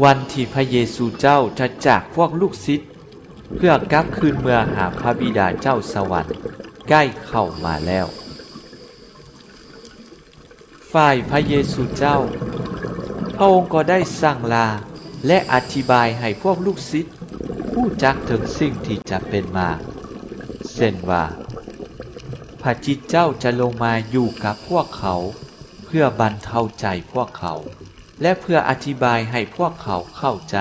วันที่พระเยซูเจ้าจะจากพวกลูกศิษย์เพื่อกลับคืนเมืองหาพระบิดาเจ้าสวรรค์ใกล้เข้ามาแล้วฝ่ายพระเยซูเจ้าพระองค์ก็ได้สั่งลาและอธิบายให้พวกลูกศิษย์รู้จักถึงสิ่งที่จะเป็นมาเช่นว่าพระจิตเจ้าจะลงมาอยู่กับพวกเขาเพื่อบรรเทาใจพวกเขาและเพื่ออธิบายให้พวกเขาเข้าใจ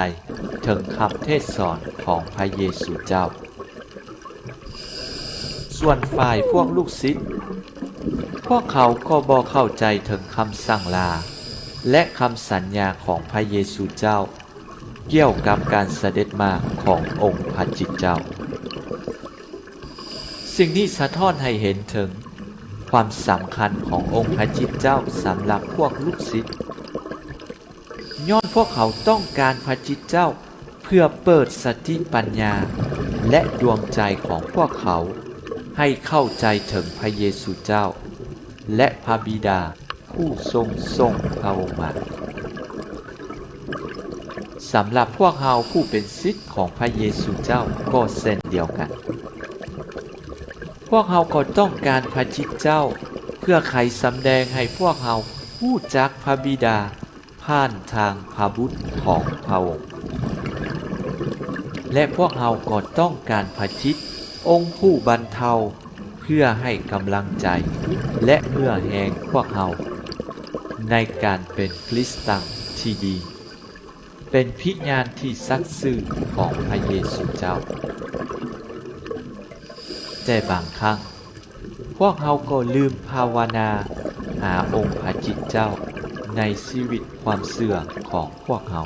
ถึงคำเทศสอนของพระเยซูเจ้าส่วนฝ่ายพวกลูกศิษย์พวกเขาก็บ่เข้าใจถึงคำสั่งลาและคำสัญญาของพระเยซูเจ้าเกี่ยวกับการเสด็จมาขององค์พระจิตเจ้าสิ่งนี้สะท้อนให้เห็นถึงความสำคัญขององค์พระจิตเจ้าสำหรับพวกลูกศิษย์ย้อนพวกเขาต้องการพระจิตเจ้าเพื่อเปิดสติปัญญาและดวงใจของพวกเขาให้เข้าใจถึงพระเยซูเจ้าและพระบิดาผู้ทรงส่งพระองค์มาสำหรับพวกเราผู้เป็นศิษย์ของพระเยซูเจ้าก็เช่นเดียวกันพวกเราก็ต้องการพระจิตเจ้าเพื่อไขสำแดงให้พวกเรารู้จักพระบิดาผ่านทางพระบุตรของพระองค์และพวกเราก็ต้องการพระจิตองค์ผู้บรรเทาเพื่อให้กำลังใจและเพื่อแห่งพวกเราในการเป็นคริสเตียนที่ดีเป็นพิญญาณที่สัตย์ซื่อของพระเยซูเจ้าแต่บางครั้งพวกเราก็ลืมภาวนาหาองค์พระจิตเจ้าในชีวิตความเชื่อของพวกเรา